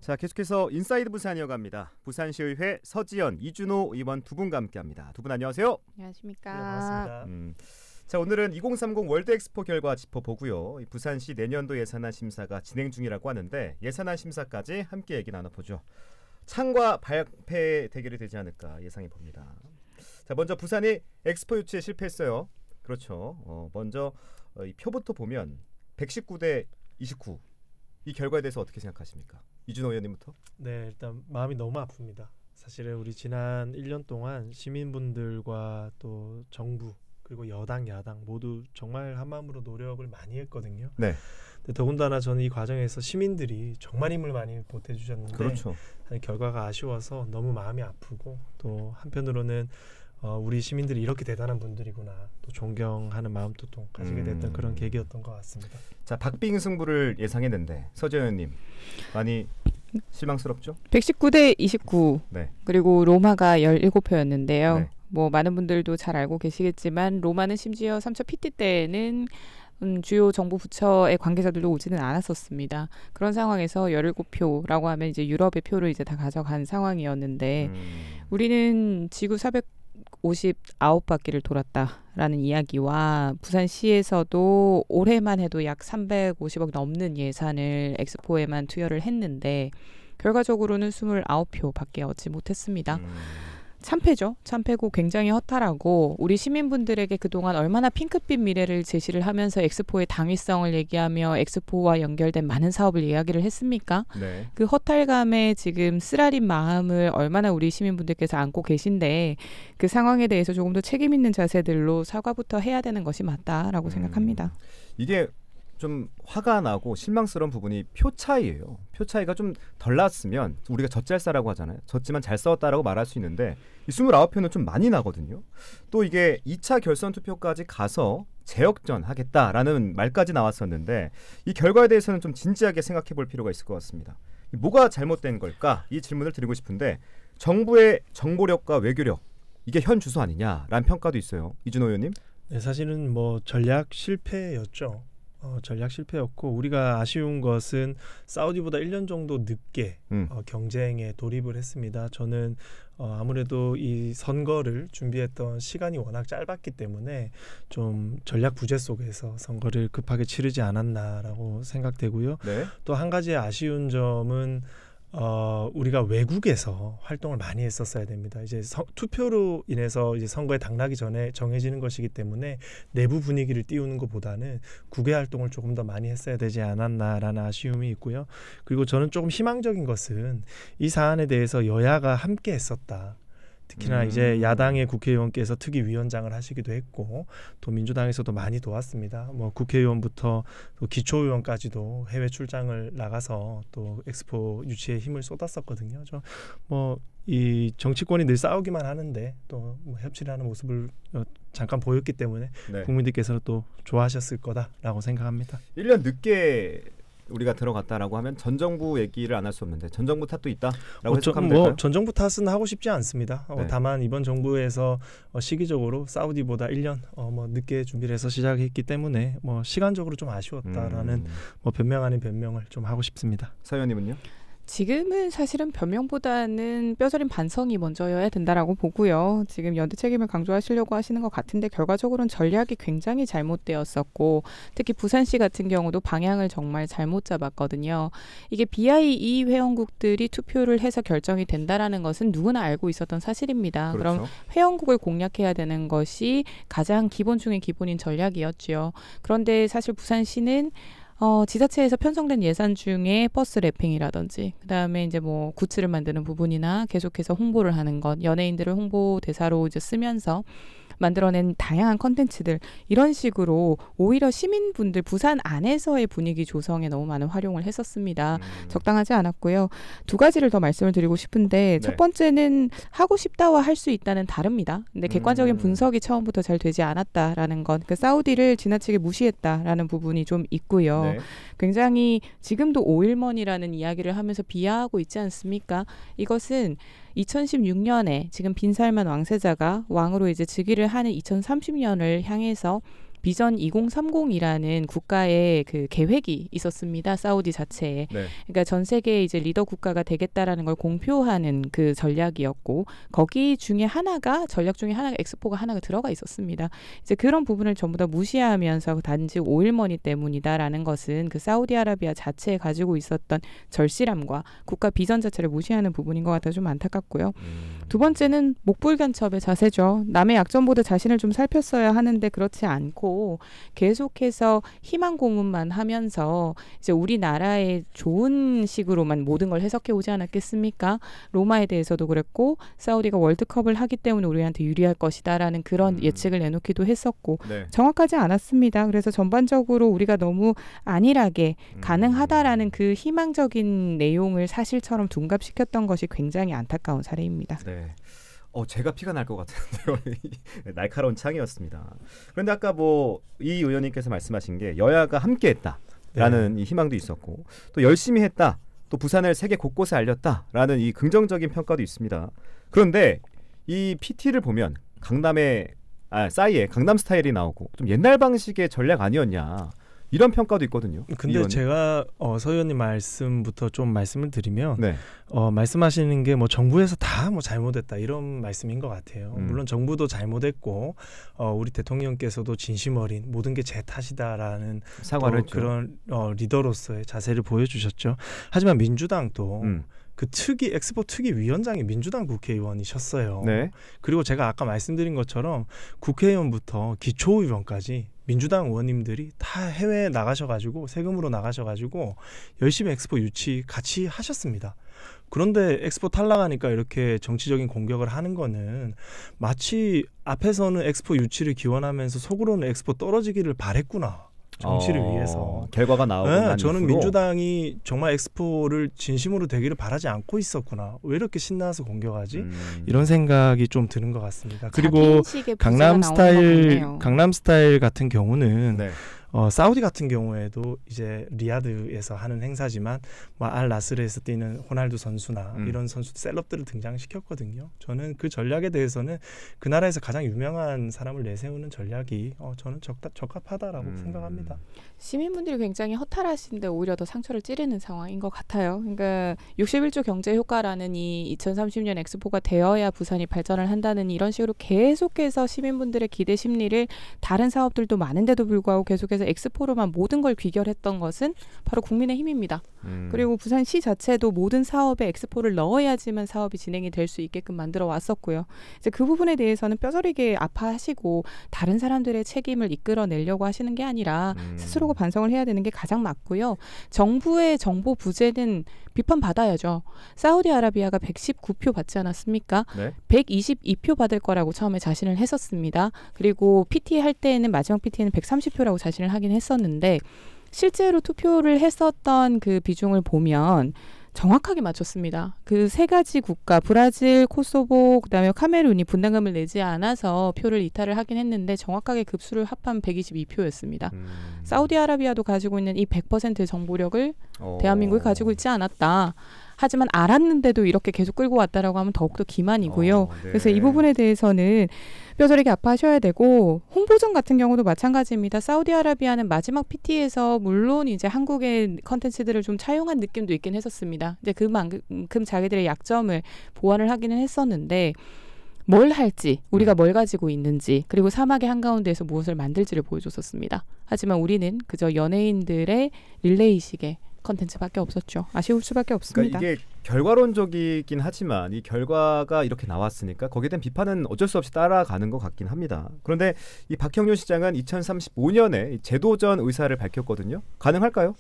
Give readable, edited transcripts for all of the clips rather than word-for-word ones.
자, 계속해서 인사이드 부산 이어갑니다. 부산시의회 서지연, 이준호 의원 두 분과 함께합니다. 두 분 안녕하세요. 안녕하십니까. 네, 반갑습니다. 자, 오늘은 2030 월드엑스포 결과 짚어보고요. 부산시 내년도 예산안 심사가 진행 중이라고 하는데 예산안 심사까지 함께 얘기 나눠보죠. 창과 발패 대결이 되지 않을까 예상해 봅니다. 자, 먼저 부산이 엑스포 유치에 실패했어요. 그렇죠. 먼저 이 표부터 보면 119대 29. 이 결과에 대해서 어떻게 생각하십니까? 이준호 의원님부터. 네, 일단 마음이 너무 아픕니다. 사실은 우리 지난 1년 동안 시민분들과 또 정부 그리고 여당, 야당 모두 정말 한마음으로 노력을 많이 했거든요. 네. 근데 더군다나 저는 이 과정에서 시민들이 정말 힘을 많이 보태주셨는데 그렇죠. 결과가 아쉬워서 너무 마음이 아프고 또 한편으로는 우리 시민들이 이렇게 대단한 분들이구나 또 존경하는 마음도 또 가지게 됐던 그런 계기였던 것 같습니다. 자, 박빙 승부를 예상했는데 서지연 의원님 많이 실망스럽죠? 119대 29 네. 그리고 로마가 17표였는데요. 네. 뭐 많은 분들도 잘 알고 계시겠지만 로마는 심지어 3차 PT 때는 주요 정부 부처의 관계자들도 오지는 않았었습니다. 그런 상황에서 17표라고 하면 이제 유럽의 표를 이제 다 가져간 상황이었는데 우리는 지구 459바퀴를 돌았다라는 이야기와 부산시에서도 올해만 해도 약 350억 넘는 예산을 엑스포에만 투여를 했는데 결과적으로는 29표밖에 얻지 못했습니다. 참패죠. 참패고 굉장히 허탈하고 우리 시민분들에게 그동안 얼마나 핑크빛 미래를 제시를 하면서 엑스포의 당위성을 얘기하며 엑스포와 연결된 많은 사업을 이야기를 했습니까? 네. 그 허탈감에 지금 쓰라린 마음을 얼마나 우리 시민분들께서 안고 계신데 그 상황에 대해서 조금 더 책임 있는 자세들로 사과부터 해야 되는 것이 맞다라고 생각합니다. 이게 좀 화가 나고 실망스러운 부분이 표 차이예요. 표 차이가 좀 덜 났으면 우리가 젖잘싸라고 하잖아요. 졌지만 잘 싸웠다라고 말할 수 있는데 이 29표는 좀 많이 나거든요. 또 이게 2차 결선 투표까지 가서 재역전 하겠다라는 말까지 나왔었는데 이 결과에 대해서는 좀 진지하게 생각해 볼 필요가 있을 것 같습니다. 뭐가 잘못된 걸까? 이 질문을 드리고 싶은데 정부의 정보력과 외교력 이게 현 주소 아니냐라는 평가도 있어요. 이준호 의원님. 네, 사실은 뭐 전략 실패였죠. 전략 실패였고 우리가 아쉬운 것은 사우디보다 1년 정도 늦게 경쟁에 돌입을 했습니다. 저는 아무래도 이 선거를 준비했던 시간이 워낙 짧았기 때문에 좀 전략 부재 속에서 선거를 급하게 치르지 않았나라고 생각되고요. 네. 또 한 가지 아쉬운 점은 우리가 외국에서 활동을 많이 했었어야 됩니다. 이제 투표로 인해서 이제 선거에 당락이 전에 정해지는 것이기 때문에 내부 분위기를 띄우는 것보다는 국외 활동을 조금 더 많이 했어야 되지 않았나라는 아쉬움이 있고요. 그리고 저는 조금 희망적인 것은 이 사안에 대해서 여야가 함께 했었다. 특히나 이제 야당의 국회의원께서 특위위원장을 하시기도 했고 또 민주당에서도 많이 도왔습니다. 뭐 국회의원부터 또 기초의원까지도 해외 출장을 나가서 또 엑스포 유치에 힘을 쏟았었거든요. 뭐 이 정치권이 늘 싸우기만 하는데 또 뭐 협치를 하는 모습을 잠깐 보였기 때문에 네. 국민들께서는 또 좋아하셨을 거다라고 생각합니다. 1년 늦게 우리가 들어갔다라고 하면 전 정부 얘기를 안 할 수 없는데 전 정부 탓도 있다라고 해석하면 될까요? 전 정부 탓은 하고 싶지 않습니다. 네. 다만 이번 정부에서 시기적으로 사우디보다 1년 뭐 늦게 준비를 해서 시작했기 때문에 뭐 시간적으로 좀 아쉬웠다라는 뭐 변명 아닌 변명을 좀 하고 싶습니다. 서 의원님은요? 지금은 사실은 변명보다는 뼈저린 반성이 먼저여야 된다라고 보고요. 지금 연대 책임을 강조하시려고 하시는 것 같은데 결과적으로는 전략이 굉장히 잘못되었었고 특히 부산시 같은 경우도 방향을 정말 잘못 잡았거든요. 이게 BIE 회원국들이 투표를 해서 결정이 된다라는 것은 누구나 알고 있었던 사실입니다. 그렇죠. 그럼 회원국을 공략해야 되는 것이 가장 기본 중에 기본인 전략이었죠. 그런데 사실 부산시는 지자체에서 편성된 예산 중에 버스 랩핑이라든지 그다음에 이제 뭐 굿즈를 만드는 부분이나 계속해서 홍보를 하는 것, 연예인들을 홍보 대사로 이제 쓰면서 만들어낸 다양한 컨텐츠들 이런 식으로 오히려 시민분들 부산 안에서의 분위기 조성에 너무 많은 활용을 했었습니다. 적당하지 않았고요. 두 가지를 더 말씀을 드리고 싶은데 첫 번째는 하고 싶다와 할 수 있다는 다릅니다. 근데 객관적인 분석이 처음부터 잘 되지 않았다라는 것, 그 사우디를 지나치게 무시했다라는 부분이 좀 있고요. 네. 굉장히 지금도 오일먼이라는 이야기를 하면서 비하하고 있지 않습니까? 이것은 2016년에 지금 빈살만 왕세자가 왕으로 이제 즉위를 하는 2030년을 향해서 비전 2030이라는 국가의 그 계획이 있었습니다. 사우디 자체에. 네. 그러니까 전 세계 이제 리더 국가가 되겠다라는 걸 공표하는 그 전략이었고 거기 중에 하나가 전략 중에 하나가 엑스포가 하나가 들어가 있었습니다. 이제 그런 부분을 전부 다 무시하면서 단지 오일머니 때문이다라는 것은 그 사우디아라비아 자체에 가지고 있었던 절실함과 국가 비전 자체를 무시하는 부분인 것 같아 좀 안타깝고요. 두 번째는 목불간첩의 자세죠. 남의 약점 보다 자신을 좀 살폈어야 하는데 그렇지 않고 계속해서 희망 고문만 하면서 이제 우리나라의 좋은 식으로만 모든 걸 해석해 오지 않았겠습니까? 로마에 대해서도 그랬고 사우디가 월드컵을 하기 때문에 우리한테 유리할 것이다라는 그런 예측을 내놓기도 했었고 네. 정확하지 않았습니다. 그래서 전반적으로 우리가 너무 안일하게 가능하다라는 그 희망적인 내용을 사실처럼 둔갑시켰던 것이 굉장히 안타까운 사례입니다. 네. 제가 피가 날 것 같은데요. 날카로운 창이었습니다. 그런데 아까 뭐 이 의원님께서 말씀하신 게 여야가 함께했다라는 이 희망도 있었고 또 열심히 했다. 또 부산을 세계 곳곳에 알렸다라는 이 긍정적인 평가도 있습니다. 그런데 이 PT를 보면 싸이의 강남 스타일이 나오고 좀 옛날 방식의 전략 아니었냐 이런 평가도 있거든요. 근데 의원님. 제가 서 의원님 말씀부터 좀 말씀을 드리면 네. 말씀하시는 게 뭐 정부에서 다 뭐 잘못했다 이런 말씀인 것 같아요. 물론 정부도 잘못했고 우리 대통령께서도 진심 어린 모든 게 제 탓이다라는 사과를 했죠. 그런 리더로서의 자세를 보여주셨죠. 하지만 민주당도 그 엑스포 특위 위원장이 민주당 국회의원이셨어요. 네. 그리고 제가 아까 말씀드린 것처럼 국회의원부터 기초의원까지 민주당 의원님들이 다 해외에 나가셔가지고 세금으로 나가셔가지고 열심히 엑스포 유치 같이 하셨습니다. 그런데 엑스포 탈락하니까 이렇게 정치적인 공격을 하는 거는 마치 앞에서는 엑스포 유치를 기원하면서 속으로는 엑스포 떨어지기를 바랬구나. 정치를 위해서. 결과가 나오고 난 저는 이후로. 민주당이 정말 엑스포를 진심으로 되기를 바라지 않고 있었구나. 왜 이렇게 신나서 공격하지? 이런 생각이 좀 드는 것 같습니다. 그리고 강남 스타일 같은 경우는 네. 사우디 같은 경우에도 이제 리야드에서 하는 행사지만 뭐 알나스르에서 뛰는 호날두 선수나 이런 선수 셀럽들을 등장시켰거든요. 저는 그 전략에 대해서는 그 나라에서 가장 유명한 사람을 내세우는 전략이 저는 적합하다라고 생각합니다. 시민분들이 굉장히 허탈하신데 오히려 더 상처를 찌르는 상황인 것 같아요. 그러니까 61조 경제 효과라는 이 2030년 엑스포가 되어야 부산이 발전을 한다는 이런 식으로 계속해서 시민분들의 기대 심리를 다른 사업들도 많은데도 불구하고 계속해서 엑스포로만 모든 걸 귀결했던 것은 바로 국민의힘입니다. 그리고 부산시 자체도 모든 사업에 엑스포를 넣어야지만 사업이 진행이 될 수 있게끔 만들어 왔었고요. 이제 그 부분에 대해서는 뼈저리게 아파하시고 다른 사람들의 책임을 이끌어내려고 하시는 게 아니라 스스로가 반성을 해야 되는 게 가장 맞고요. 정부의 정보 부재는 비판받아야죠. 사우디아라비아가 119표 받지 않았습니까? 네. 122표 받을 거라고 처음에 자신을 했었습니다. 그리고 PT 할 때에는 마지막 PT에는 130표라고 자신을 하긴 했었는데 실제로 투표를 했었던 그 비중을 보면 정확하게 맞췄습니다. 그 세 가지 국가 브라질, 코소보, 그다음에 카메룬이 분담금을 내지 않아서 표를 이탈을 하긴 했는데 정확하게 급수를 합하면 122표였습니다. 사우디아라비아도 가지고 있는 이 100%의 정보력을 대한민국이 가지고 있지 않았다. 하지만 알았는데도 이렇게 계속 끌고 왔다라고 하면 더욱더 기만이고요. 네. 그래서 이 부분에 대해서는 뼈저리게 아파하셔야 되고 홍보전 같은 경우도 마찬가지입니다. 사우디아라비아는 마지막 PT에서 물론 이제 한국의 컨텐츠들을 좀 차용한 느낌도 있긴 했었습니다. 이제 그만큼 자기들의 약점을 보완을 하기는 했었는데 뭘 할지, 우리가 뭘 가지고 있는지, 그리고 사막의 한가운데에서 무엇을 만들지를 보여줬었습니다. 하지만 우리는 그저 연예인들의 릴레이식의 컨텐츠밖에 없었죠. 아쉬울 수밖에 없습니다. 그러니까 이게 결과론적이긴 하지만 이 결과가 이렇게 나왔으니까 거기에 대한 비판은 어쩔 수 없이 따라가는 것 같긴 합니다. 그런데 이 박형준 시장은 2035년에 제도전 의사를 밝혔거든요. 가능할까요?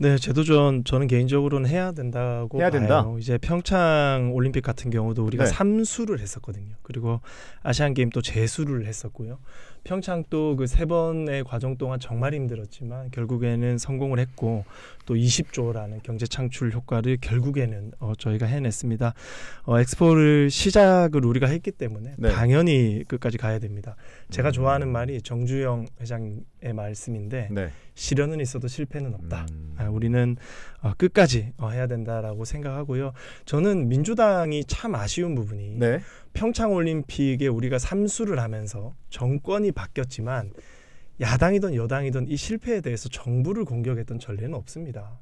네, 제도전 저는 개인적으로는 해야 된다고 해야 된다. 봐요. 이제 평창 올림픽 같은 경우도 우리가 네. 3수를 했었거든요. 그리고 아시안 게임 또 재수를 했었고요. 평창 또 그 3번의 과정 동안 정말 힘들었지만 결국에는 성공을 했고 또 20조라는 경제 창출 효과를 결국에는 저희가 해냈습니다. 엑스포를 시작을 우리가 했기 때문에 네. 당연히 끝까지 가야 됩니다. 제가 좋아하는 말이 정주영 회장의 말씀인데 네. 시련은 있어도 실패는 없다. 우리는 끝까지 해야 된다라고 생각하고요. 저는 민주당이 참 아쉬운 부분이 네. 평창올림픽에 우리가 3수를 하면서 정권이 바뀌었지만 야당이든 여당이든 이 실패에 대해서 정부를 공격했던 전례는 없습니다.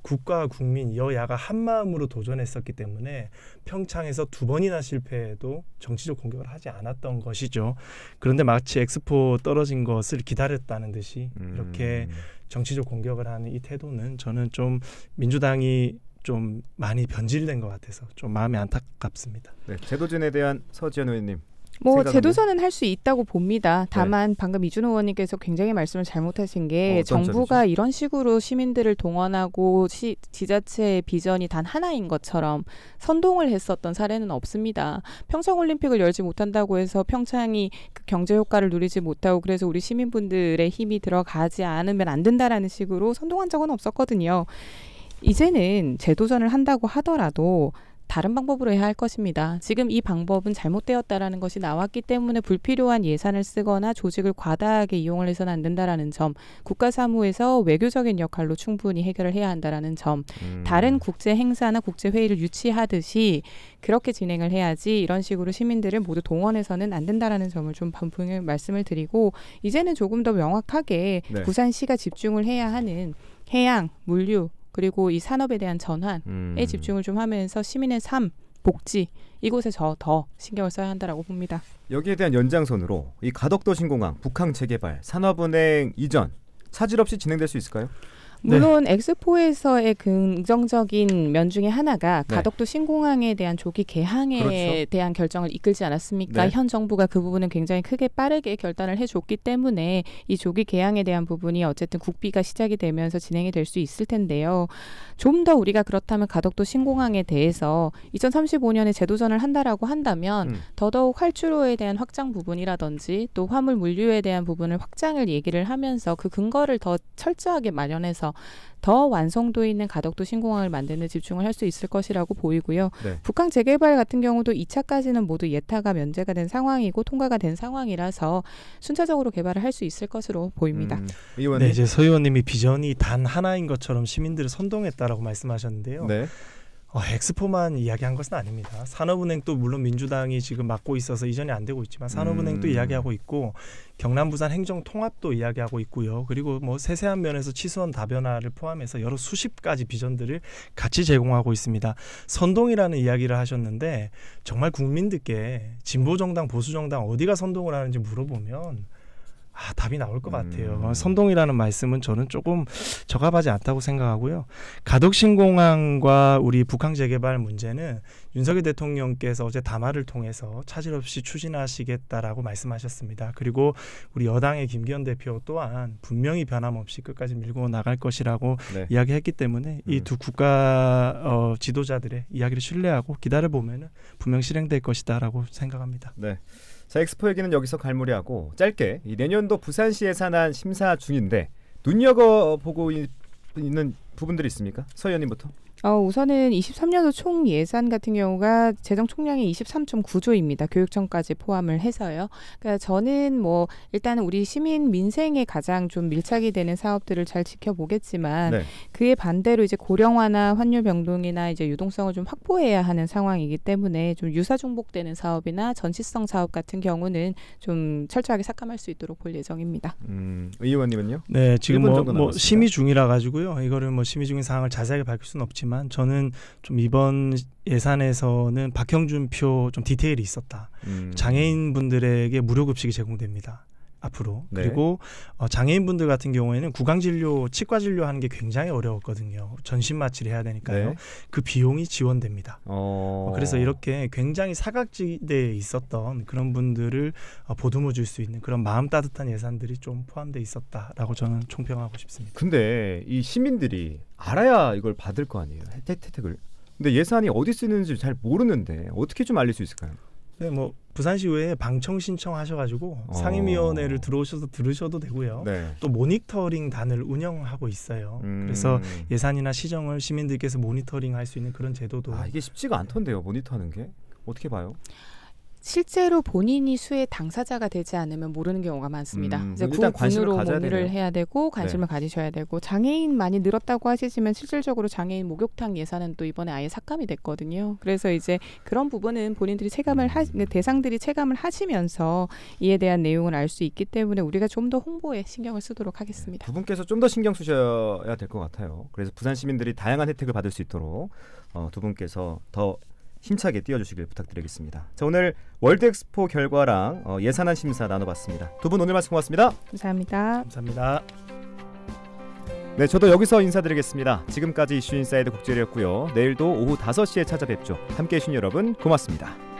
국가와 국민 여야가 한마음으로 도전했었기 때문에 평창에서 2번이나 실패해도 정치적 공격을 하지 않았던 것이죠. 그런데 마치 엑스포 떨어진 것을 기다렸다는 듯이 이렇게 정치적 공격을 하는 이 태도는 저는 좀 민주당이 좀 많이 변질된 것 같아서 좀 마음이 안타깝습니다. 네, 제도전에 대한 서지현 의원님. 뭐 생각은요? 제도전은 할 수 있다고 봅니다. 다만 방금 이준호 의원님께서 굉장히 말씀을 잘못하신 게 어떤 정부가 점이죠? 이런 식으로 시민들을 동원하고 지자체의 비전이 단 하나인 것처럼 선동을 했었던 사례는 없습니다. 평창올림픽을 열지 못한다고 해서 평창이 그 경제 효과를 누리지 못하고 그래서 우리 시민분들의 힘이 들어가지 않으면 안 된다라는 식으로 선동한 적은 없었거든요. 이제는 재도전을 한다고 하더라도 다른 방법으로 해야 할 것입니다. 지금 이 방법은 잘못되었다라는 것이 나왔기 때문에 불필요한 예산을 쓰거나 조직을 과다하게 이용을 해서는 안 된다라는 점, 국가 사무에서 외교적인 역할로 충분히 해결을 해야 한다라는 점, 다른 국제 행사나 국제 회의를 유치하듯이 그렇게 진행을 해야지 이런 식으로 시민들을 모두 동원해서는 안 된다라는 점을 좀 반복을 말씀을 드리고 이제는 조금 더 명확하게 네. 부산시가 집중을 해야 하는 해양, 물류 그리고 이 산업에 대한 전환에 집중을 좀 하면서 시민의 삶, 복지 이곳에 더 신경을 써야 한다라고 봅니다. 여기에 대한 연장선으로 이 가덕도 신공항, 북항 재개발, 산업은행 이전 차질 없이 진행될 수 있을까요? 물론 엑스포에서의 긍정적인 면 중에 하나가 네. 가덕도 신공항에 대한 조기 개항에 그렇죠. 대한 결정을 이끌지 않았습니까? 네. 현 정부가 그 부분은 굉장히 크게 빠르게 결단을 해줬기 때문에 이 조기 개항에 대한 부분이 어쨌든 국비가 시작이 되면서 진행이 될 수 있을 텐데요. 좀 더 우리가 그렇다면 가덕도 신공항에 대해서 2035년에 재도전을 한다라고 한다면 더더욱 활주로에 대한 확장 부분이라든지 또 화물 물류에 대한 부분을 확장을 얘기를 하면서 그 근거를 더 철저하게 마련해서 더 완성도 있는 가덕도 신공항을 만드는 데 집중을 할 수 있을 것이라고 보이고요. 네. 북항 재개발 같은 경우도 2차까지는 모두 예타가 면제가 된 상황이고 통과가 된 상황이라서 순차적으로 개발을 할 수 있을 것으로 보입니다. 의원님. 네, 이제 서 의원님이 비전이 단 하나인 것처럼 시민들을 선동했다라고 말씀하셨는데요. 네. 엑스포만 이야기한 것은 아닙니다. 산업은행도 물론 민주당이 지금 맡고 있어서 이전이 안 되고 있지만 산업은행도 이야기하고 있고 경남 부산 행정통합도 이야기하고 있고요. 그리고 뭐 세세한 면에서 치수원 다변화를 포함해서 여러 수십 가지 비전들을 같이 제공하고 있습니다. 선동이라는 이야기를 하셨는데 정말 국민들께 진보정당 보수정당 어디가 선동을 하는지 물어보면 답이 나올 것 같아요. 선동이라는 말씀은 저는 조금 적합하지 않다고 생각하고요. 가덕신공항과 우리 북항 재개발 문제는 윤석열 대통령께서 어제 담화를 통해서 차질 없이 추진하시겠다라고 말씀하셨습니다. 그리고 우리 여당의 김기현 대표 또한 분명히 변함없이 끝까지 밀고 나갈 것이라고 네. 이야기했기 때문에 이 두 국가 지도자들의 이야기를 신뢰하고 기다려보면 분명 실행될 것이다라고 생각합니다. 네. 자, 엑스포 얘기는 여기서 갈무리하고 짧게 이 내년도 부산시 예산안 심사 중인데 눈여겨보고 있는 부분들이 있습니까? 서 의원님부터. 우선은 23년도 총 예산 같은 경우가 재정 총량이 23.9조입니다. 교육청까지 포함을 해서요. 그러니까 저는 뭐 일단은 우리 시민 민생에 가장 좀 밀착이 되는 사업들을 잘 지켜보겠지만 네. 그에 반대로 이제 고령화나 환율 변동이나 이제 유동성을 좀 확보해야 하는 상황이기 때문에 좀 유사 중복되는 사업이나 전시성 사업 같은 경우는 좀 철저하게 삭감할 수 있도록 볼 예정입니다. 의원님은요? 네, 지금 1분 정도 뭐 남았습니다. 심의 중이라 가지고요. 이거를 뭐 심의 중인 사항을 자세하게 밝힐 수는 없지만 저는 좀 이번 예산에서는 박형준 표 좀 디테일이 있었다. 장애인분들에게 무료 급식이 제공됩니다. 앞으로. 네. 그리고 장애인분들 같은 경우에는 구강진료, 치과진료 하는 게 굉장히 어려웠거든요. 전신 마취를 해야 되니까요. 네. 그 비용이 지원됩니다. 그래서 이렇게 굉장히 사각지대에 있었던 그런 분들을 보듬어 줄 수 있는 그런 마음 따뜻한 예산들이 좀 포함되어 있었다라고 저는 총평하고 싶습니다. 근데 이 시민들이 알아야 이걸 받을 거 아니에요. 혜택을. 근데 예산이 어디 쓰는지 잘 모르는데 어떻게 좀 알릴 수 있을까요? 네, 뭐 부산시의회에 방청 신청하셔가지고 상임위원회를 들어오셔서 들으셔도 되고요. 네. 또 모니터링 단을 운영하고 있어요. 그래서 예산이나 시정을 시민들께서 모니터링할 수 있는 그런 제도도 이게 쉽지가 않던데요. 모니터하는 게 어떻게 봐요? 실제로 본인이 수의 당사자가 되지 않으면 모르는 경우가 많습니다. 이제 일단 그 관심을 분으로 가져야 문의를 되네요. 해야 되고 관심을 가지셔야 되고 장애인 많이 늘었다고 하시지만 실질적으로 장애인 목욕탕 예산은 또 이번에 아예 삭감이 됐거든요. 그래서 이제 그런 부분은 본인들이 대상들이 체감을 하시면서 이에 대한 내용을 알 수 있기 때문에 우리가 좀 더 홍보에 신경을 쓰도록 하겠습니다. 두 분께서 좀 더 신경 쓰셔야 될 것 같아요. 그래서 부산 시민들이 다양한 혜택을 받을 수 있도록 두 분께서 더 힘차게 뛰어주시길 부탁드리겠습니다. 자, 오늘 월드엑스포 결과랑 예산안 심사 나눠봤습니다. 두 분 오늘 말씀 고맙습니다. 감사합니다. 감사합니다. 네, 저도 여기서 인사드리겠습니다. 지금까지 이슈인사이드 국제리였고요. 내일도 오후 5시에 찾아뵙죠. 함께해 주신 여러분 고맙습니다.